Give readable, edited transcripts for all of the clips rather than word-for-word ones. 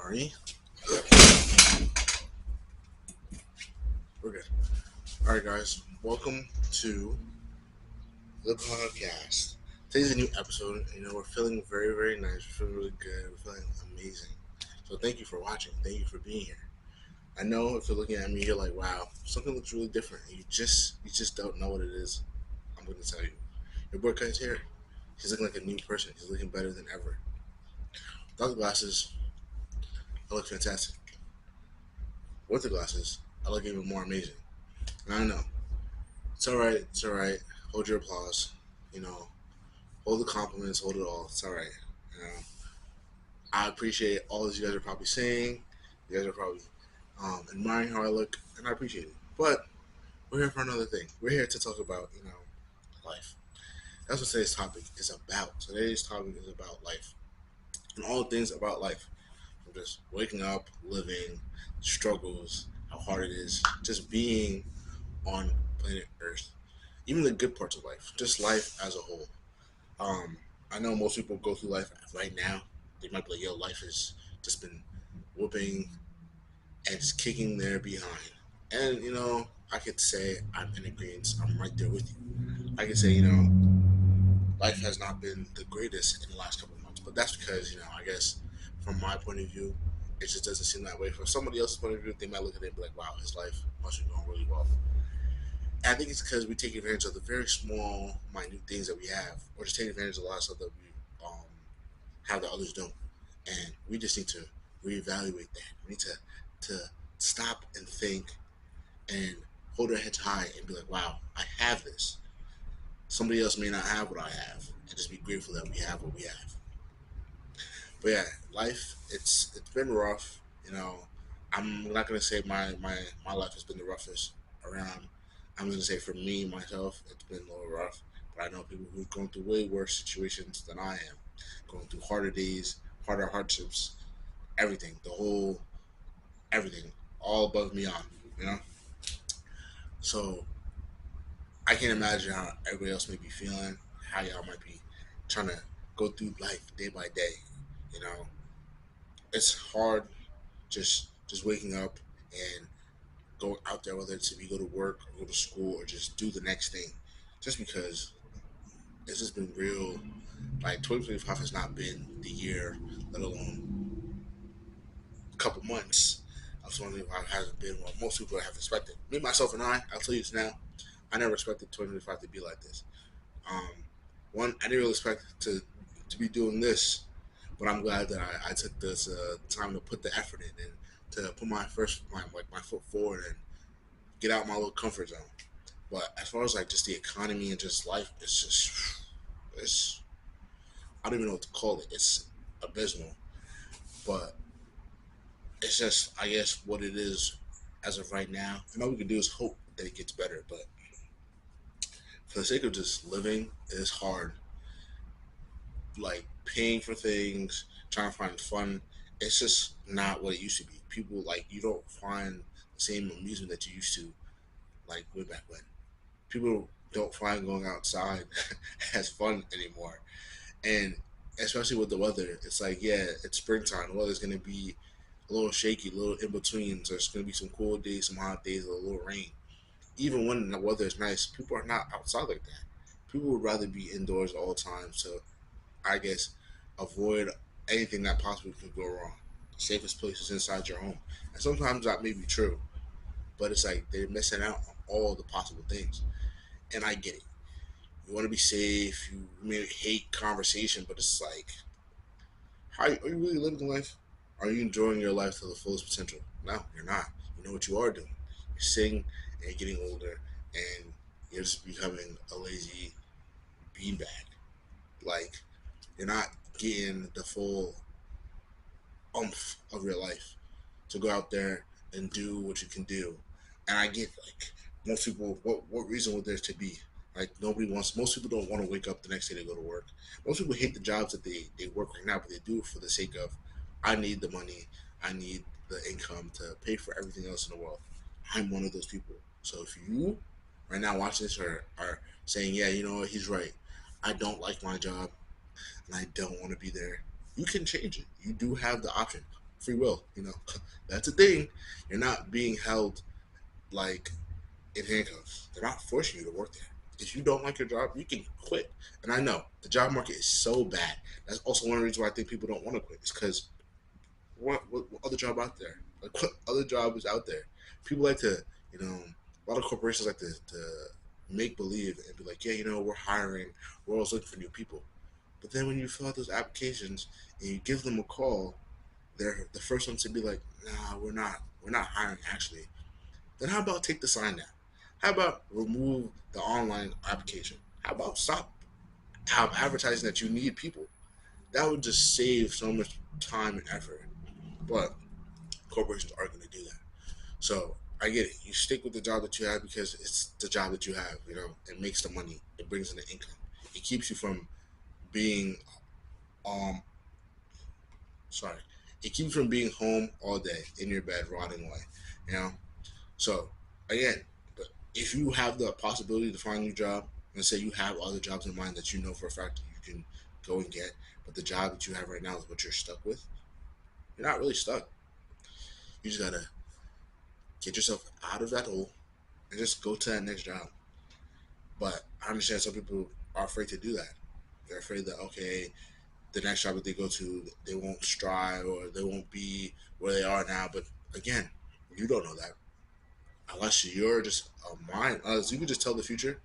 Sorry. We're good. All right, guys. Welcome to the podcast. Today's a new episode. We're feeling very, very nice. We're feeling really good. We're feeling amazing. So thank you for watching. Thank you for being here. I know if you're looking at me, you're like, "Wow, something looks really different." And you just don't know what it is. I'm going to tell you. Your boy Cut's here. He's looking like a new person. He's looking better than ever. Without the glasses, I look fantastic. With the glasses, I look even more amazing. And I know it's all right. It's all right. Hold your applause. You know, hold the compliments. Hold it all. It's all right. You know, I appreciate all that you guys are probably saying. You guys are probably admiring how I look, and I appreciate it. But we're here for another thing. We're here to talk about life. That's what today's topic is about. Today's topic is about life and all things about life. From just waking up, living, struggles, how hard it is, just being on planet Earth, even the good parts of life, just life as a whole. Um, I know most people go through life right now. They might be like, "Yo, life has just been whooping and just kicking their behind." And I could say I'm in agreement. I'm right there with you. I could say, life has not been the greatest in the last couple of months, but that's because I guess from my point of view, it just doesn't seem that way. From somebody else's point of view, they might look at it and be like, "Wow, his life must be going really well." And I think it's because we take advantage of the very small, minute things that we have, or just take advantage of a lot of stuff that we have that others don't. And we just need to reevaluate that. We need to stop and think and hold our heads high and be like, "Wow, I have this. Somebody else may not have what I have," and just be grateful that we have what we have. But yeah, life it's been rough. I'm not gonna say my life has been the roughest around. I'm gonna say for me myself, it's been a little rough. But I know people who've gone through way worse situations than I am, going through harder days, harder hardships, everything, the whole everything, all above me on. You know, so I can't imagine how everybody else may be feeling, how y'all might be trying to go through life day by day. You know, it's hard just waking up and go out there, whether it's if you go to work or go to school or just do the next thing, just because it's just been real. Like 2025 has not been the year, let alone a couple months of 2025 hasn't been what most people have expected. Me, myself, and I'll tell you this now, I never expected 2025 to be like this. Um, One, I didn't really expect to be doing this, but I'm glad that I took this time to put the effort in and to put my foot forward and get out my little comfort zone. But as far as like just the economy and just life, it's I don't even know what to call it. It's abysmal, but it's just I guess what it is as of right now. And all we can do is hope that it gets better. But for the sake of just living, it's hard. Like paying for things, trying to find fun, it's just not what it used to be. People like you don't find the same amusement that you used to like way back when. People don't find going outside as fun anymore. And especially with the weather, it's like, yeah, it's springtime. The weather's gonna be a little shaky, a little in between. So there's gonna be some cool days, some hot days, a little rain. Even when the weather is nice, people are not outside like that. People would rather be indoors all the time. So I guess avoid anything that possibly could go wrong. The safest place is inside your home. And sometimes that may be true, but it's like they're missing out on all the possible things. And I get it. You want to be safe. You may hate conversation, but it's like, how are you really living life? Are you enjoying your life to the fullest potential? No, you're not. You know what you are doing. You're sitting and you're getting older, and you're just becoming a lazy beanbag. Like you're not getting the full umph of your life to go out there and do what you can do. And I get like most people, what reason would there to be? Like nobody wants. Most people don't want to wake up the next day to go to work. Most people hate the jobs that they work right now, but they do it for the sake of, I need the money, I need the income to pay for everything else in the world. I'm one of those people. So if you right now watching this are saying, yeah, you know what, he's right. I don't like my job and I don't want to be there. You can change it. You do have the option. free will. That's a thing. You're not being held like in handcuffs. They're not forcing you to work there. If you don't like your job, you can quit. And I know the job market is so bad. That's also one of the reasons why I think people don't want to quit. It's because what other job out there? Like what other job is out there? People like to, you know, a lot of corporations like to make believe and be like, yeah, we're hiring, we're always looking for new people. But then when you fill out those applications and you give them a call, they're the first ones to be like, nah, we're not hiring actually. Then how about take the sign down? How about remove the online application? How about stop advertising that you need people? That would just save so much time and effort. But corporations aren't going to do that. So I get it. You stick with the job that you have because it's the job that you have. It makes the money. It brings in the income. It keeps you from being um sorry. It keeps you from being home all day in your bed rotting away. You know. So again, but if you have the possibility to find a new job, and say you have other jobs in mind that you know for a fact that you can go and get, but the job that you have right now is what you're stuck with, you're not really stuck. You just gotta get yourself out of that hole and just go to that next job. But I understand some people are afraid to do that. They're afraid that okay, the next job that they go to, they won't strive or they won't be where they are now. But again, you don't know that unless you're just a mind. Unless you can just tell the future.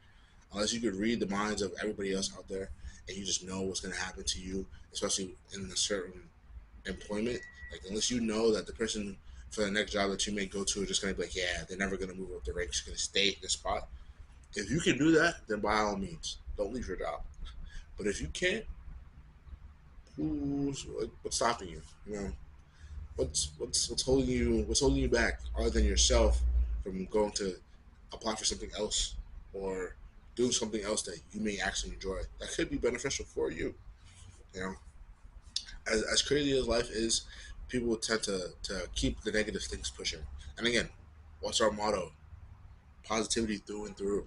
Unless you could read the minds of everybody else out there, and you just know what's going to happen to you, especially in a certain employment. Like unless you know that the person for the next job that you may go to is just going to be like, yeah, they're never going to move up the ranks, going to stay in the spot. If you can do that, then by all means, don't leave your job. But if you can't, what's stopping you? What's holding you back other than yourself from going to apply for something else or doing something else that you may actually enjoy that could be beneficial for you. You know, as crazy as life is, people tend to keep the negative things pushing. And again, what's our motto? Positivity through and through.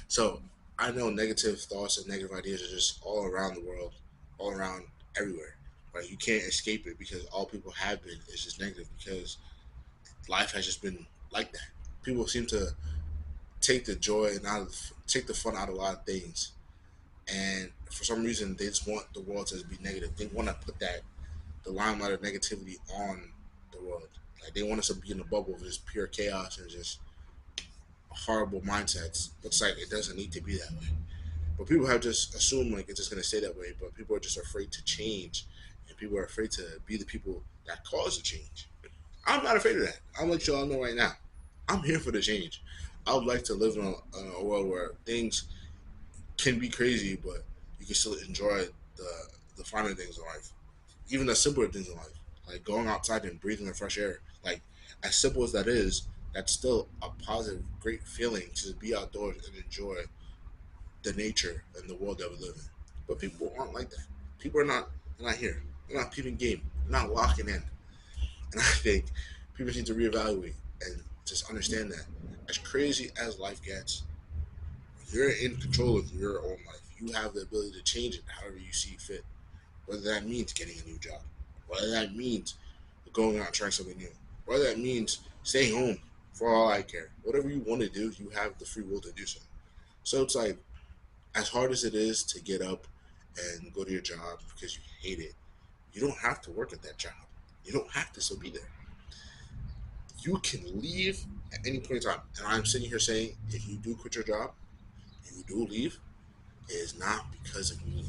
So I know negative thoughts and negative ideas are just all around the world, all around everywhere. Right? You can't escape it because all people have been is just negative because life has just been like that. People seem to take the joy and take the fun out of a lot of things, and for some reason they just want the world to be negative. They want to put that the limelight of negativity on the world. Like they want us to be in a bubble of just pure chaos and just horrible mindsets. But it's like it doesn't need to be that way. But people have just assumed like it's just gonna stay that way. But people are just afraid to change, and people are afraid to be the people that cause the change. I'm not afraid of that. I'll let y'all know right now. I'm here for the change. I would like to live in a world where things can be crazy, but you can still enjoy the the finer things in life, even the simpler things in life, like going outside and breathing the fresh air. Like as simple as that is, that's still a positive, great feeling to be outdoors and enjoy the nature and the world that we live in. But people aren't like that. People are not. They're not here. They're not keeping game. They're not locking in. And I think people need to reevaluate and just understand that as crazy as life gets, you're in control of your own life. You have the ability to change it however you see fit. Whether that means getting a new job, whether that means going out and trying something new, whether that means staying home for all I care. Whatever you want to do, you have the free will to do so. So it's like, as hard as it is to get up and go to your job because you hate it, you don't have to work at that job. You don't have to still be there. You can leave at any point in time. And I'm sitting here saying, if you do quit your job and you do leave, it is not because of me.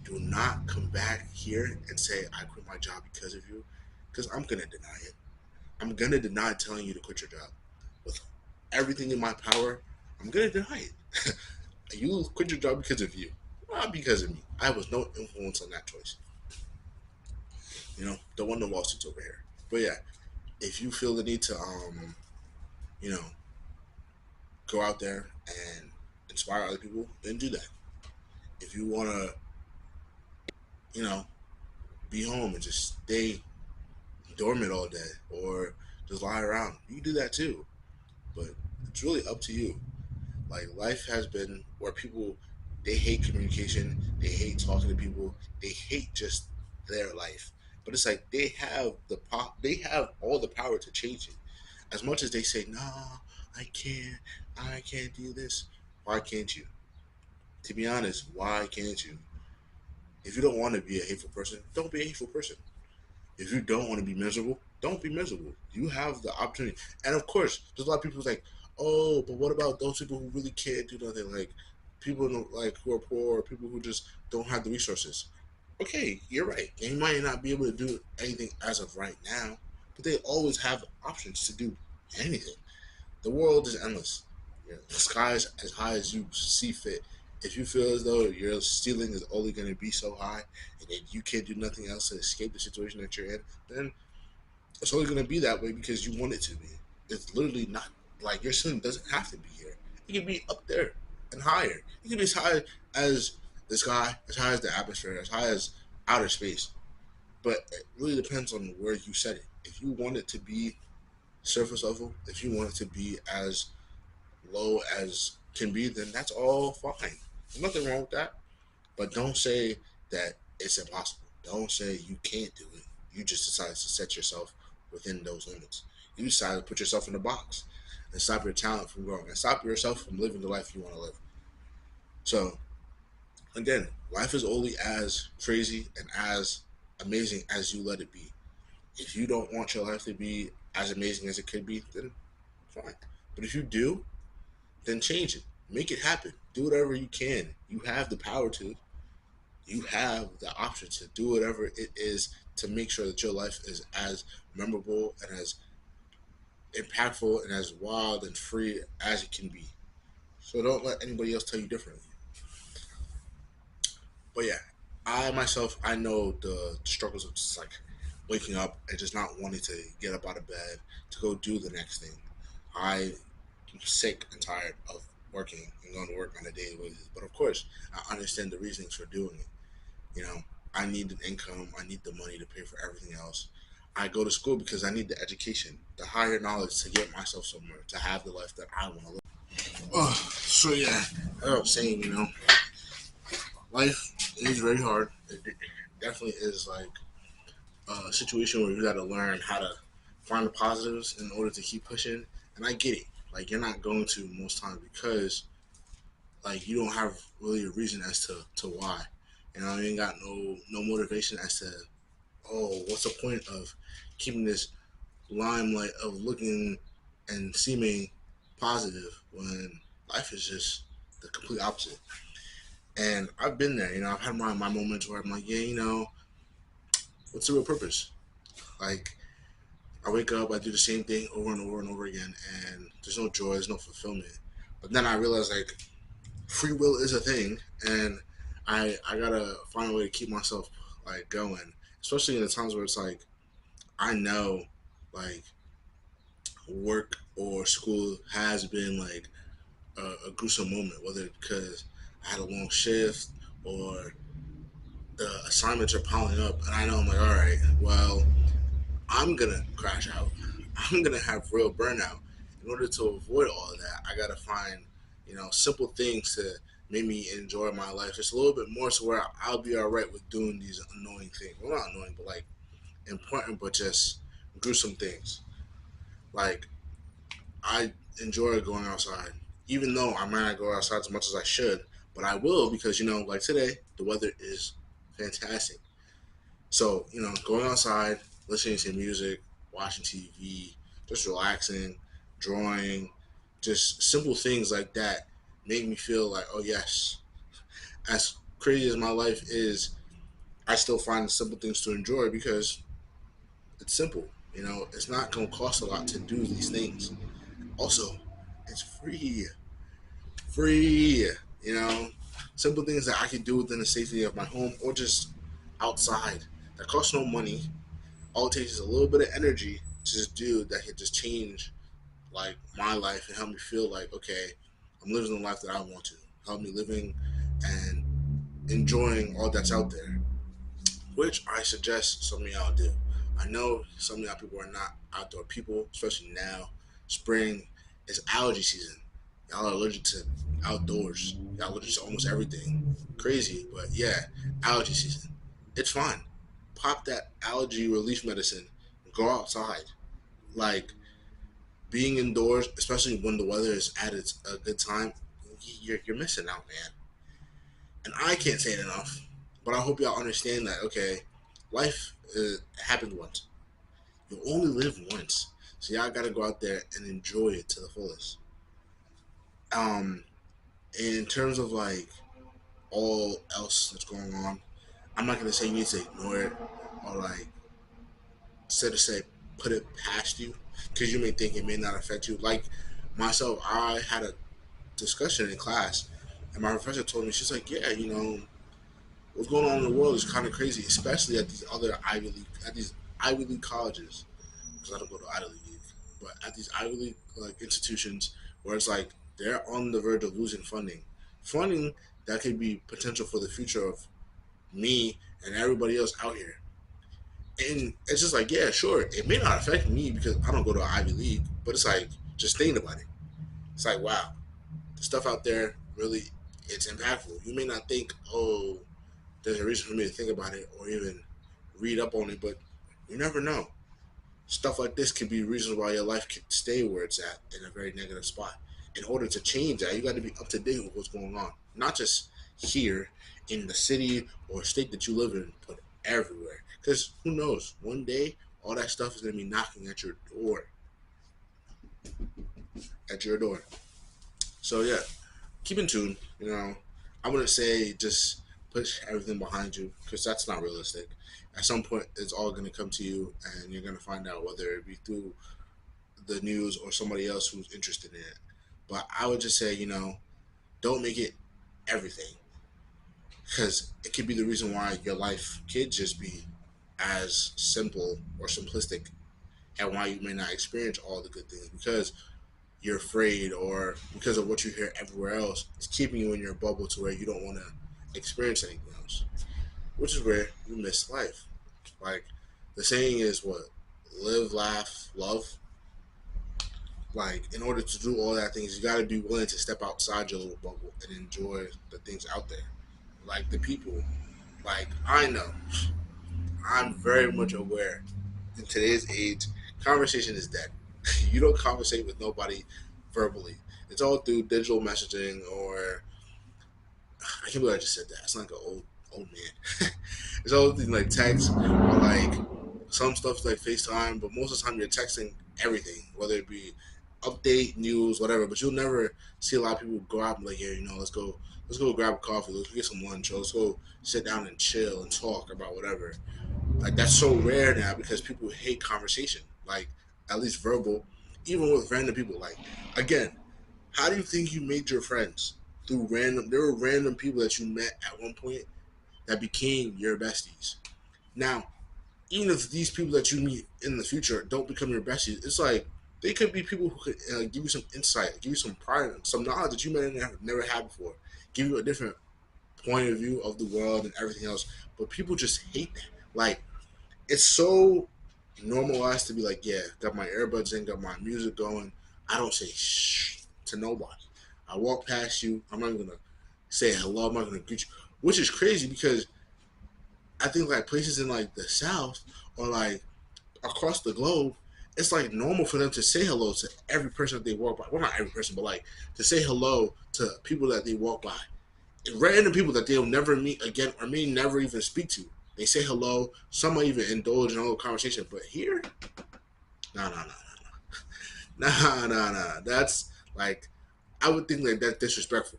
Do not come back here and say, I quit my job because of you, because I'm going to deny it. I'm going to deny telling you to quit your job. With everything in my power, I'm going to deny it. You quit your job because of you, not because of me. I was no influence on that choice. Don't want no lawsuits over here. But yeah, if you feel the need to, you know, go out there and inspire other people, then do that. If you want to, you know, be home and just stay dormant all day or just lie around, you can do that too. But it's really up to you. Like life has been where people they hate communication, they hate talking to people, they hate just their life. But it's like they have all the power to change it. As much as they say, "No, I can't, I can't do this." Why can't you? To be honest, why can't you? If you don't want to be a hateful person, don't be a hateful person. If you don't want to be miserable, don't be miserable. You have the opportunity. And of course, there's a lot of people who's like, oh, but what about those people who really can't do nothing? Like people like who are poor, or people who just don't have the resources. Okay, you're right. They might not be able to do anything as of right now, but they always have options to do anything. The world is endless. The sky is as high as you see fit. If you feel as though your ceiling is only going to be so high and that you can't do nothing else to escape the situation that you're in, then it's only going to be that way because you want it to be. It's literally not like your ceiling doesn't have to be here. It can be up there and higher. It can be as high as the sky, as high as the atmosphere, as high as outer space. But it really depends on where you set it. If you want it to be surface level, if you want it to be as low as can be, then that's all fine. There's nothing wrong with that. But don't say that it's impossible. Don't say you can't do it. You just decide to set yourself within those limits. You decide to put yourself in a box and stop your talent from growing and stop yourself from living the life you want to live. So again, life is only as crazy and as amazing as you let it be. If you don't want your life to be as amazing as it could be, then fine. But if you do, then change it. Make it happen. Do whatever you can. You have the power to. You have the option to do whatever it is to make sure that your life is as memorable and as impactful and as wild and free as it can be. So don't let anybody else tell you differently. But yeah, I myself, I know the struggles of just like waking up and just not wanting to get up out of bed to go do the next thing. I'm sick and tired of working and going to work on a daily basis. But of course, I understand the reasons for doing it. You know, I need an income. I need the money to pay for everything else. I go to school because I need the education, the higher knowledge to get myself somewhere, to have the life that I want to live. So yeah, as I was saying, life is very hard. It definitely is like a situation where you got to learn how to find the positives in order to keep pushing. And I get it. Like you're not going to most times because like you don't have really a reason as to why. You ain't got no motivation as to oh, what's the point of keeping this limelight of looking and seeming positive when life is just the complete opposite. And I've been there, I've had my moments where I'm like, yeah, what's the real purpose? Like, I wake up, I do the same thing over and over and over again, and there's no joy, there's no fulfillment. But then I realize, like, free will is a thing, and I gotta find a way to keep myself, like, going. Especially in the times where it's like, I know, like, work or school has been like a gruesome moment, whether because I had a long shift or the assignments are piling up, and I know I'm like, all right, well, I'm gonna crash out. I'm gonna have real burnout. In order to avoid all of that, I gotta find simple things to make me enjoy my life just a little bit more, so where I'll be all right with doing these annoying things. Well, not annoying, but like important, but just gruesome things. Like I enjoy going outside, even though I might not go outside as much as I should, but I will because like today, the weather is fantastic. So going outside, listening to music, watching TV, just relaxing, drawing, just simple things like that make me feel like, oh yes, as crazy as my life is, I still find simple things to enjoy because it's simple. It's not going to cost a lot to do these things. Also, it's free. Free, you know, simple things that I can do within the safety of my home or just outside that costs no money. All it takes is a little bit of energy to just do that can just change like my life and help me feel like okay, I'm living the life that I want to. Help me living and enjoying all that's out there, which I suggest some of y'all do. I know some of y'all people are not outdoor people, especially now. Spring is allergy season. Y'all are allergic to outdoors. Y'all allergic to almost everything. Crazy, but yeah, allergy season. It's fine. pop that allergy relief medicine, go outside. Like being indoors, especially when the weather is at its a good time, you're missing out, man. And I can't say it enough, but I hope y'all understand that. Okay, life happens once. You only live once, so y'all gotta go out there and enjoy it to the fullest. Um, in terms of like all else that's going on, I'm not gonna say you need to ignore it or like instead of say put it past you because you may think it may not affect you. Like myself, I had a discussion in class, and my professor told me she's like, yeah, what's going on in the world is kind of crazy, especially at these other Ivy League colleges. Because I don't go to Ivy League, but at these Ivy League like institutions where it's like they're on the verge of losing funding that could be potential for the future of me and everybody else out here. And it's just like, yeah, sure, it may not affect me because I don't go to Ivy League, but it's like just thinking about it. It's like, wow, the stuff out there really it's impactful. You may not think, oh, there's a reason for me to think about it or even read up on it, but you never know. Stuff like this could be reasons why your life could stay where it's at in a very negative spot. In order to change that, you got to be up to date with what's going on, not just here in the city or state that you live in, but everywhere. Because who knows? One day, all that stuff is going to be knocking at your door. So yeah, keep in tune. I wouldn't say just push everything behind you because that's not realistic. At some point, it's all going to come to you, and you're going to find out whether it be through the news or somebody else who's interested in it. But I would just say, don't make it everything because it could be the reason why your life could just be as simple or simplistic and why you may not experience all the good things because you're afraid or because of what you hear everywhere else. It's keeping you in your bubble to where you don't want to experience anything else, which is where you miss life. Like the saying is what? Live, laugh, love. Like in order to do all that things, you got to be willing to step outside your little bubble and enjoy the things out there, like the people. Like I know, I'm very much aware. In today's age, conversation is dead. You don't conversate with nobody verbally. It's all through digital messaging or I can't believe I just said that. It's like an old man. It's all things like text or like some stuff like FaceTime, but most of the time you're texting everything, whether it be update, news, whatever. But you'll never see a lot of people go out and be like, yeah, let's go grab a coffee, let's get some lunch, or let's go sit down and chill and talk about whatever. Like that's so rare now because people hate conversation, like at least verbal, even with random people. Like again, how do you think you made your friends? Through random, there were random people that you met at one point that became your besties. Now, even if these people that you meet in the future don't become your besties, it's like they could be people who could give you some insight, give you some pride, some knowledge that you may have never had before, give you a different point of view of the world and everything else. But people just hate that. Like it's so normalized to be like, yeah, got my earbuds in, got my music going. I don't say shh to nobody. I walk past you. I'm not gonna say hello. I'm not gonna greet you, which is crazy because I think like places in like the South or like across the globe, it's like normal for them to say hello to every person that they walk by. Well, not every person, but like to say hello to people that they walk by. Random people that they'll never meet again or may never even speak to. They say hello. Some might even indulge in a little conversation. But here, no, no, no, no, no, no, no. That's like, I would think like that's disrespectful.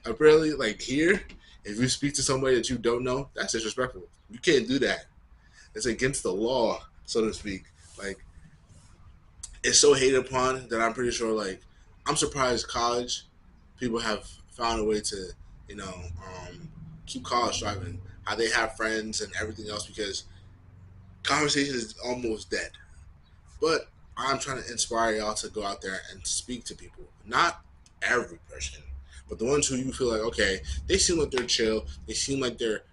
Apparently, like here, if you speak to somebody that you don't know, that's disrespectful. You can't do that. It's against the law, so to speak. Like, it's so hated upon that I'm pretty sure, like, I'm surprised college people have found a way to, you know, keep college thriving. How they have friends and everything else because conversation is almost dead. But I'm trying to inspire y'all to go out there and speak to people. Not every person, but the ones who you feel like, okay, they seem like they're chill. They seem like they're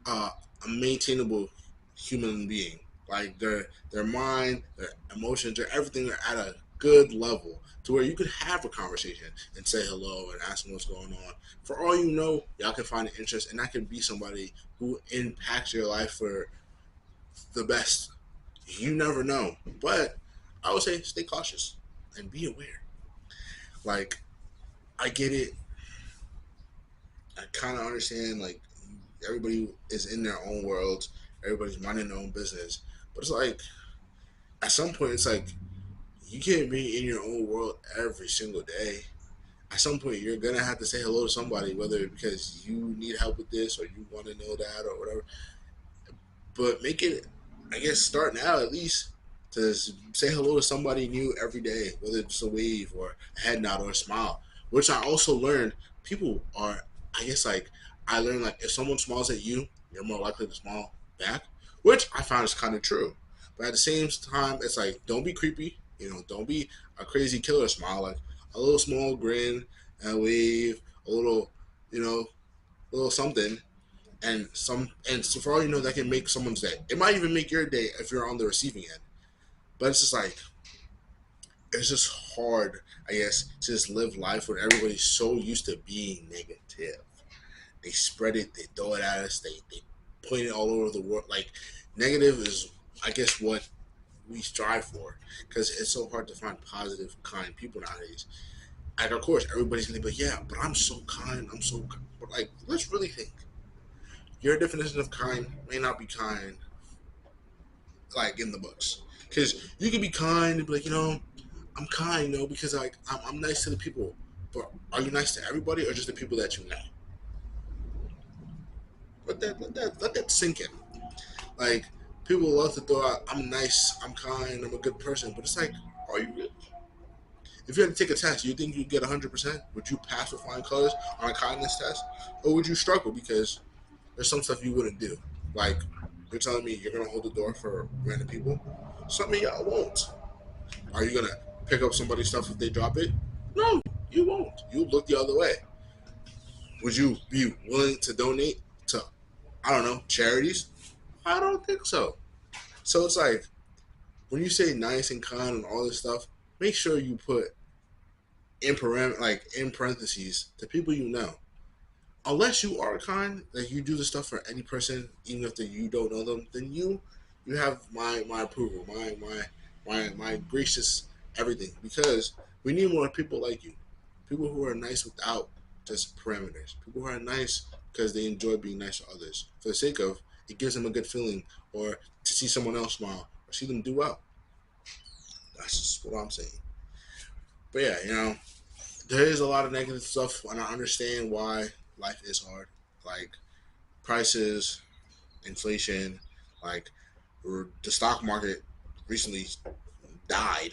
a maintainable human being. Like their mind, their emotions, their everything are at a good level to where you could have a conversation and say hello and ask them what's going on. For all you know, y'all can find an interest, and that could be somebody who impacts your life for the best. You never know. But I would say stay cautious and be aware. Like, I get it. I kind of understand, like, everybody is in their own world, everybody's minding their own business. But it's like, at some point, it's like, you can't be in your own world every single day. At some point, you're gonna have to say hello to somebody, whether because you need help with this or you want to know that or whatever. But make it, I guess, start now at least to say hello to somebody new every day, whether it's a wave or a head nod or a smile. Which I also learned people are, I guess, like, I learned, like, if someone smiles at you, you're more likely to smile back, which I found is kind of true. But at the same time, it's like, don't be creepy, don't be a crazy killer smile. Like, a little small grin and a wave, a little, you know, little something, and so for all you know, that can make someone's day. It might even make your day if you're on the receiving end. But it's just like, it's just hard, I guess, to just live life when everybody's so used to being negative. They spread it, they throw it at us, they point it all over the world. Like, negative is, I guess, what we strive for, because it's so hard to find positive, kind people nowadays. Like, of course, everybody's gonna be like, yeah, but I'm so kind, I'm so kind. But, like, let's really think. Your definition of kind may not be kind, like, in the books. Because you can be kind and be like, I'm kind, because, like, I'm nice to the people. But are you nice to everybody or just the people that you know? Let that sink in. Like, people love to throw out, I'm nice, I'm kind, I'm a good person. But it's like, are you really? If you had to take a test, you think you'd get 100%? Would you pass with flying colors on a kindness test? Or would you struggle because there's some stuff you wouldn't do? Like, you're telling me you're going to hold the door for random people? Some of y'all won't. Are you gonna pick up somebody's stuff if they drop it? No, you won't. You look the other way. Would you be willing to donate to, I don't know, charities? I don't think so. So it's like, when you say nice and kind and all this stuff, make sure you put in parentheses the people you know. Unless you are kind, like, you do the stuff for any person, even if you don't know them, then you have my approval, my gracious everything. Because we need more people like you, people who are nice without just parameters, people who are nice because they enjoy being nice to others for the sake of it gives them a good feeling, or to see someone else smile or see them do well. That's just what I'm saying. But yeah, there is a lot of negative stuff, and I understand why life is hard. Like, prices, inflation, like, the stock market recently died,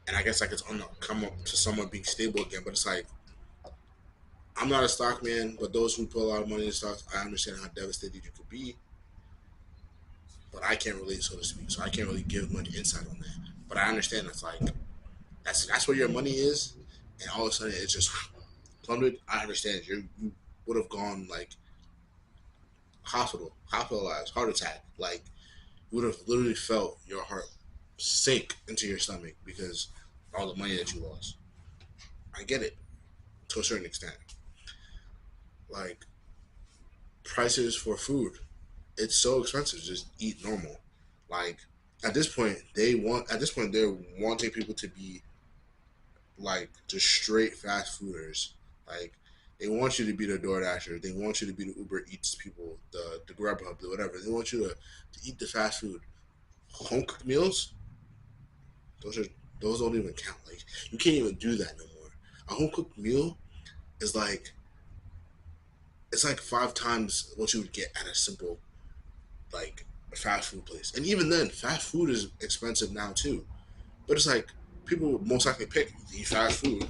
and I guess, like, it's on the come up to somewhat being stable again. But it's like, I'm not a stock man, but those who put a lot of money in stocks, I understand how devastated you could be. But I can't relate, so to speak. So I can't really give much insight on that. But I understand it's like, that's where your money is, and all of a sudden it's just plummeted. I understand you would have gone, like, hospitalized, heart attack. Like, you would have literally felt your heart sink into your stomach because of all the money that you lost. I get it to a certain extent. Like, prices for food, it's so expensive to just eat normal. Like, at this point they're wanting people to be, like, just straight fast fooders. Like, they want you to be the DoorDasher. They want you to be the Uber Eats people, the Grubhub, the whatever. They want you to eat the fast food. Home cooked meals, those are those don't even count. Like, you can't even do that no more. A home cooked meal is like, it's like 5 times what you would get at a simple, like, fast food place. And even then, fast food is expensive now too. But it's like, people would most likely pick the fast food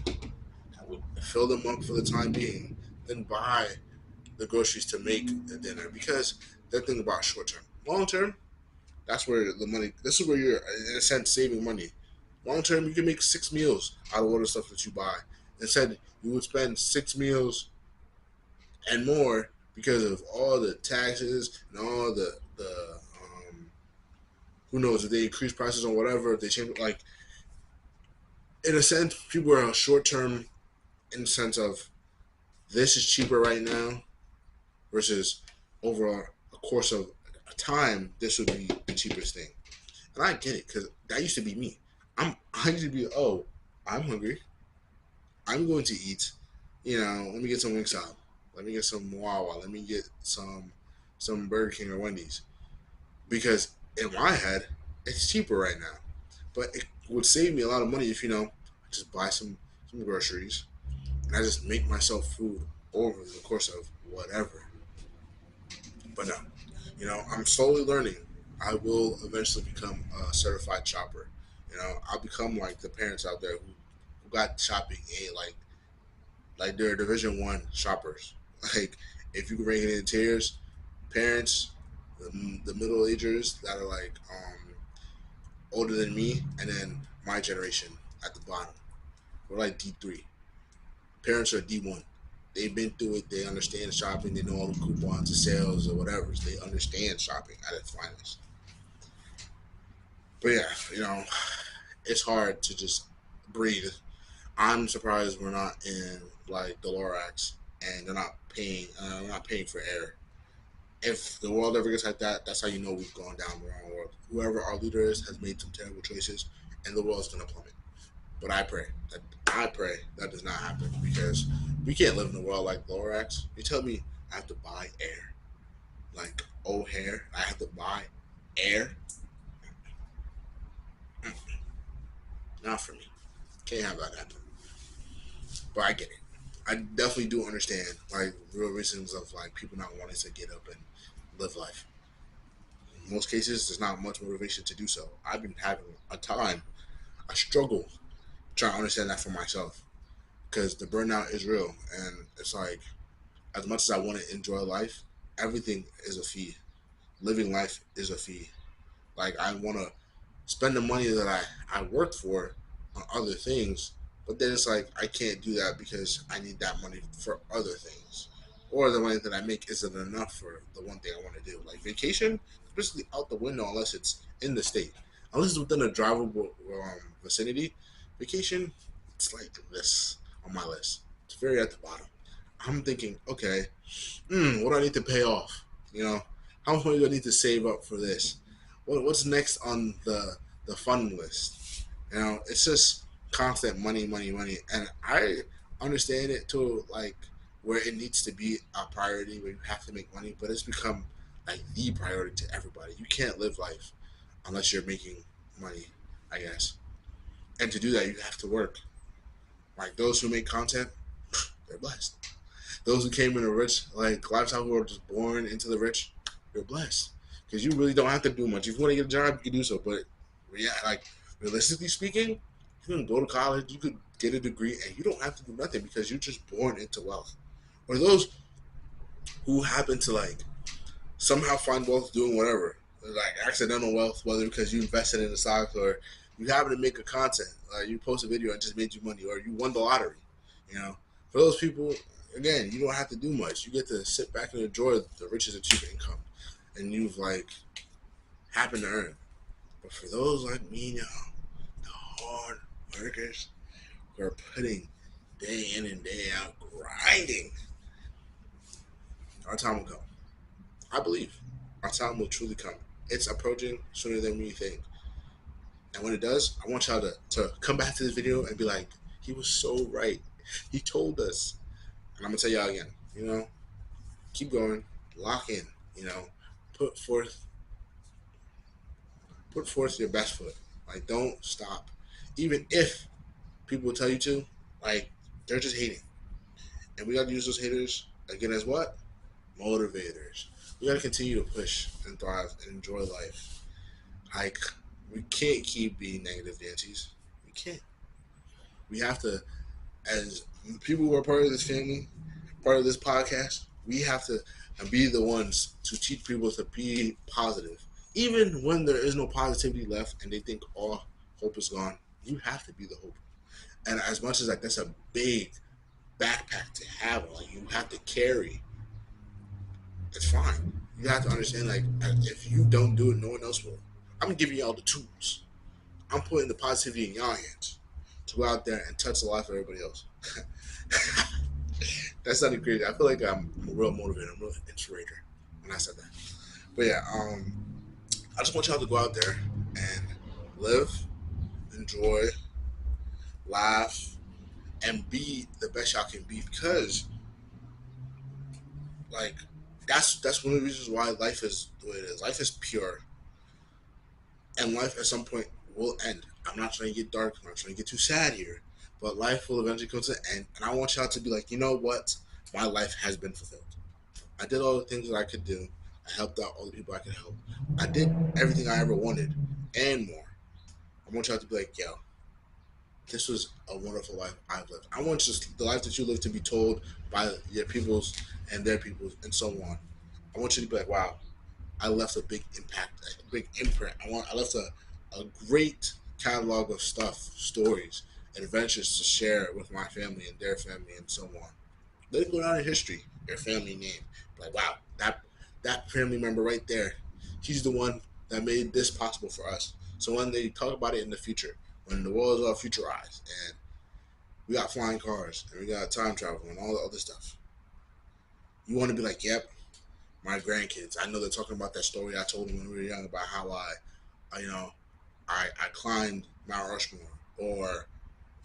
that would fill them up for the time being, then buy the groceries to make the dinner, because they're thinking about short term. Long term, that's where the money. This is where you're, in a sense, saving money. Long term, you can make 6 meals out of all the stuff that you buy. Instead, you would spend 6 meals and more because of all the taxes and all the who knows if they increase prices on whatever, if they change, like, in a sense, people are short term in the sense of this is cheaper right now versus over a course of a time, this would be the cheapest thing. And I get it because that used to be me. I used to be, oh, I'm hungry. I'm going to eat. Let me get some Wingstop. Let me get some Wawa. Let me get some Burger King or Wendy's. Because in my head, it's cheaper right now. But it would save me a lot of money if I just buy some groceries and I just make myself food over the course of whatever. But no, I'm slowly learning. I will eventually become a certified shopper. I'll become like the parents out there who got shopping a like they're Division 1 shoppers. Like if you can rank it in tiers, parents, the middle agers that are like older than me, and then my generation at the bottom. We're like D3. Parents are D1. They've been through it. They understand shopping. They know all the coupons, the sales, or whatever. They understand shopping at its finest. But yeah, it's hard to just breathe. I'm surprised we're not in like the Lorax and they're not paying. We're not paying for air. If the world ever gets like that, that's how you know we've gone down the wrong road. Whoever our leader is has made some terrible choices, and the world's gonna plummet. But I pray that does not happen because we can't live in a world like Lorax. You tell me I have to buy air, like O'Hare. I have to buy air. Not for me. Can't have that happen. But I get it. I definitely do understand like real reasons of like people not wanting to get up and live life. In most cases, there's not much motivation to do so. I've been having a struggle trying to understand that for myself because the burnout is real, and it's like as much as I want to enjoy life, everything is a fee. Living life is a fee. Like I want to spend the money that I worked for on other things, but then it's like I can't do that because I need that money for other things, or the money that I make isn't enough for the one thing I want to do. Like vacation, it's basically out the window unless it's in the state, unless it's within a drivable vicinity. Vacation, it's like this on my list. It's very at the bottom. I'm thinking, okay, what do I need to pay off? You know, how much money do I need to save up for this? What's next on the fun list? It's just constant money, money, money, and I understand it to like where it needs to be a priority where you have to make money, but it's become like the priority to everybody. You can't live life unless you're making money, I guess. And to do that, you have to work. Like those who make content, they're blessed. Those who came in a rich like lifestyle who are just born into the rich, you're blessed because you really don't have to do much. If you want to get a job, you can do so. But yeah, like realistically speaking, you can go to college, you could get a degree, and you don't have to do nothing because you're just born into wealth. Or those who happen to like somehow find wealth doing whatever, like accidental wealth, whether because you invested in the stocks or you happen to make a content, you post a video and just made you money, or you won the lottery. You know, for those people, again, you don't have to do much. You get to sit back and enjoy the riches that you've income, and you've like happened to earn. But for those like me and y'all, the hard workers who are putting day in and day out grinding, our time will come. I believe our time will truly come. It's approaching sooner than we think. And when it does, I want y'all to come back to this video and be like, he was so right. He told us. And I'm gonna tell y'all again, keep going, lock in, put forth put forth your best foot. Like don't stop. Even if people tell you to, like they're just hating. And we gotta use those haters again as what? Motivators. We gotta continue to push and thrive and enjoy life. Like we can't keep being negative Nancy's. We can't. We have to, as people who are part of this family, part of this podcast, we have to be the ones to teach people to be positive. Even when there is no positivity left and they think all hope is gone, you have to be the hope. And as much as like that's a big backpack to have, like you have to carry, it's fine. You have to understand, like if you don't do it, no one else will. I'm giving y'all the tools. I'm putting the positivity in y'all hands to go out there and touch the life of everybody else. That sounded crazy. I feel like I'm a real motivator. I'm a real inspirator when I said that. But yeah, I just want y'all to go out there and live, enjoy, laugh, and be the best y'all can be because like that's one of the reasons why life is the way it is. Life is pure, and life at some point will end. I'm not trying to get dark. I'm not trying to get too sad here, but life will eventually come to an end, and I want y'all to be like, you know what? My life has been fulfilled. I did all the things that I could do. I helped out all the people I could help. I did everything I ever wanted and more. I want y'all to be like, yo, this was a wonderful life I've lived. I want just the life that you live to be told by your peoples and their peoples and so on. I want you to be like, wow, I left a big impact, a big imprint. I left a great catalog of stuff, stories, adventures to share with my family and their family and so on. Let it go down in history, your family name. Like, wow, that family member right there, he's the one that made this possible for us. So when they talk about it in the future, when the world is all futurized and we got flying cars and we got time travel and all the other stuff, you want to be like, yep, my grandkids. I know they're talking about that story I told them when we were young about how I climbed Mount Rushmore, or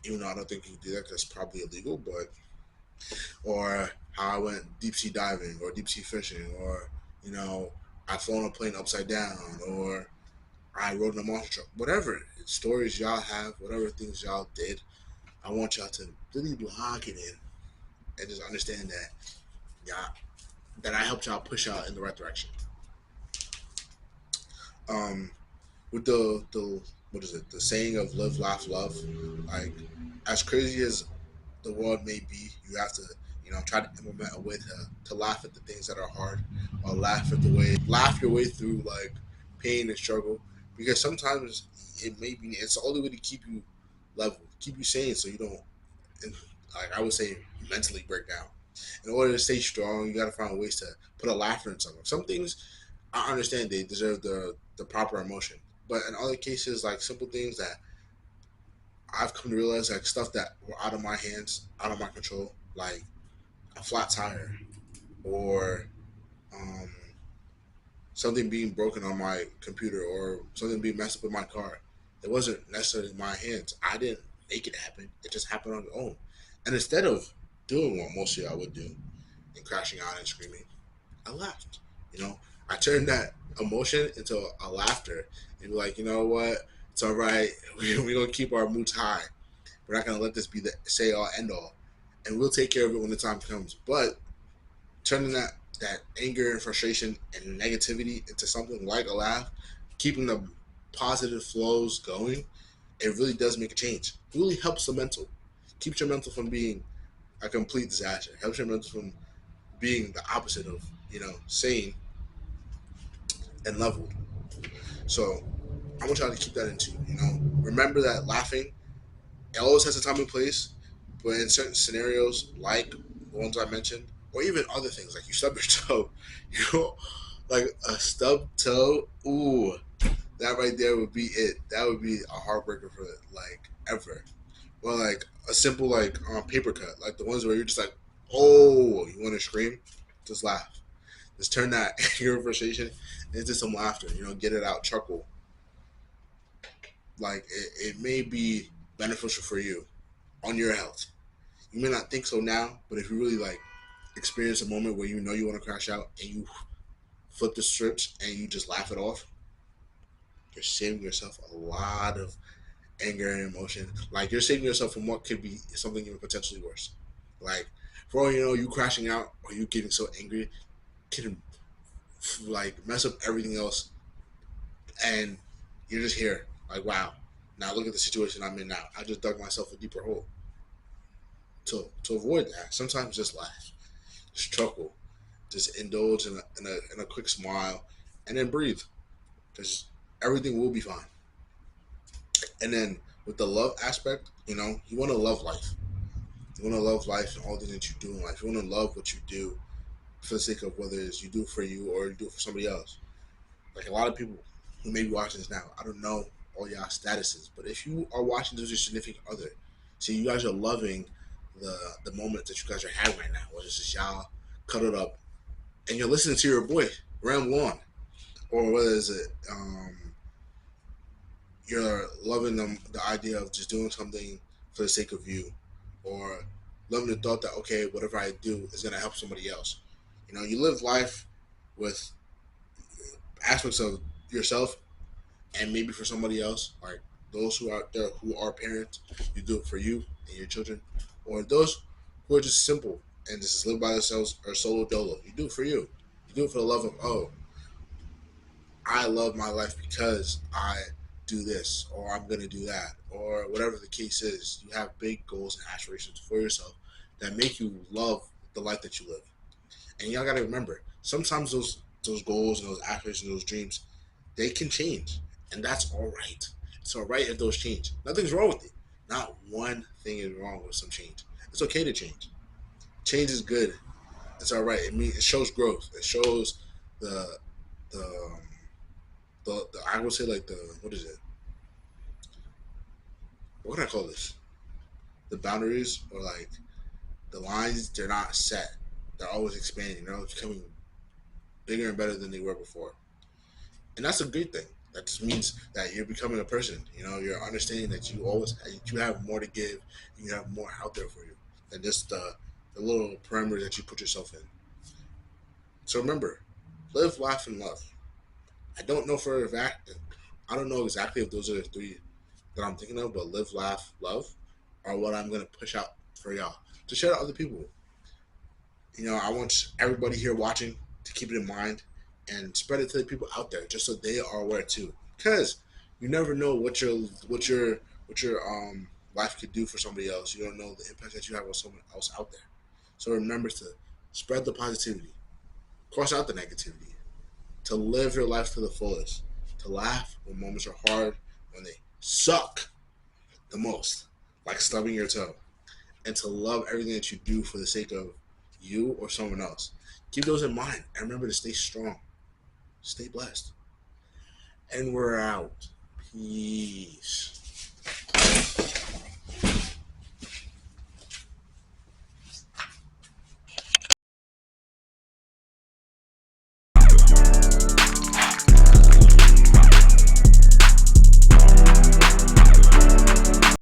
even though I don't think you can do that because it's probably illegal, but or how I went deep sea diving or deep sea fishing, or you know, I flown a plane upside down, or I rode in a monster truck. Whatever stories y'all have, whatever things y'all did, I want y'all to really lock it in and just understand that y'all that I helped y'all push y'all in the right direction. Um, with the what is it? The saying of live, laugh, love. Like as crazy as the world may be, you have to, try to implement a way to laugh at the things that are hard, or laugh your way through like pain and struggle. Because sometimes it's the only way to keep you level, keep you sane, so you don't, and like I would say, mentally break down. In order to stay strong, you got to find ways to put a laughter in something. Some things I understand they deserve the proper emotion, but in other cases, like simple things that I've come to realize, like stuff that were out of my hands, out of my control, like a flat tire or um, something being broken on my computer or something being messed up in my car. It wasn't necessarily my hands. I didn't make it happen. It just happened on its own. And instead of doing what most of y'all would do and crashing out and screaming, I laughed. You know, I turned that emotion into a laughter and be like, you know what? It's all right. We're going to keep our moods high. We're not going to let this be the say all end all. And we'll take care of it when the time comes. But turning that anger and frustration and negativity into something like a laugh, keeping the positive flows going, it really does make a change. It really helps the mental. Keeps your mental from being a complete disaster. Helps your mental from being the opposite of, sane and leveled. So I want y'all to keep that into, remember that laughing, it always has a time and place, but in certain scenarios, like the ones I mentioned, or even other things, like you stub your toe, you know, like a stub toe, ooh, that right there would be it. That would be a heartbreaker for like ever. Or like a simple like paper cut, like the ones where you're just like, oh, you want to scream, just laugh. Just turn that anger and frustration into some laughter. Get it out, chuckle. Like it may be beneficial for you on your health. You may not think so now, but if you really like experience a moment where you know you want to crash out and you flip the script and you just laugh it off, you're saving yourself a lot of anger and emotion. Like you're saving yourself from what could be something even potentially worse. Like for all you know, you crashing out or you getting so angry can like mess up everything else, and you're just here like, wow. Now look at the situation I'm in now. I just dug myself a deeper hole. To avoid that, sometimes just laugh, just chuckle, just indulge in a quick smile, and then breathe, because everything will be fine. And then with the love aspect, you want to love life. You want to love life and all the things that you do in life. You want to love what you do for the sake of whether it's you do it for you or you do it for somebody else. Like a lot of people who may be watching this now, I don't know all y'all statuses, but if you are watching this with your significant other, so you guys are loving the moment that you guys are having right now, whether it's just y'all cuddled up and you're listening to your boy ramble on. or whether is it you're loving them the idea of just doing something for the sake of you, or loving the thought that okay, whatever I do is gonna help somebody else. You live life with aspects of yourself and maybe for somebody else, like those who are out there who are parents, you do it for you and your children, or those who are just simple and just live by themselves or solo dolo, you do it for you. You do it for the love of I love my life because I do this or I'm gonna do that or whatever the case is. You have big goals and aspirations for yourself that make you love the life that you live. And y'all gotta remember, sometimes those goals and those aspirations, those dreams, they can change, and that's all right. It's all right if those change. Nothing's wrong with it. Not one thing is wrong with some change. It's okay to change. Change is good. It's all right. It shows growth. It shows the the the I would say like the what is it? What can I call this? The boundaries or like the lines. They're not set. They're always expanding. They're always becoming bigger and better than they were before, and that's a good thing. That just means that you're becoming a person. You're understanding that you have more to give, and you have more out there for you than just the little parameters that you put yourself in. So remember, live, laugh, and love. I don't know for a fact. I don't know exactly if those are the three that I'm thinking of, but live, laugh, love are what I'm gonna push out for y'all to share to other people. I want everybody here watching to keep it in mind and spread it to the people out there just so they are aware too. Because you never know what your life could do for somebody else. You don't know the impact that you have on someone else out there. So remember to spread the positivity, cross out the negativity, to live your life to the fullest, to laugh when moments are hard, when they suck the most, like stubbing your toe, and to love everything that you do for the sake of you or someone else. Keep those in mind and remember to stay strong, stay blessed. And we're out. Peace.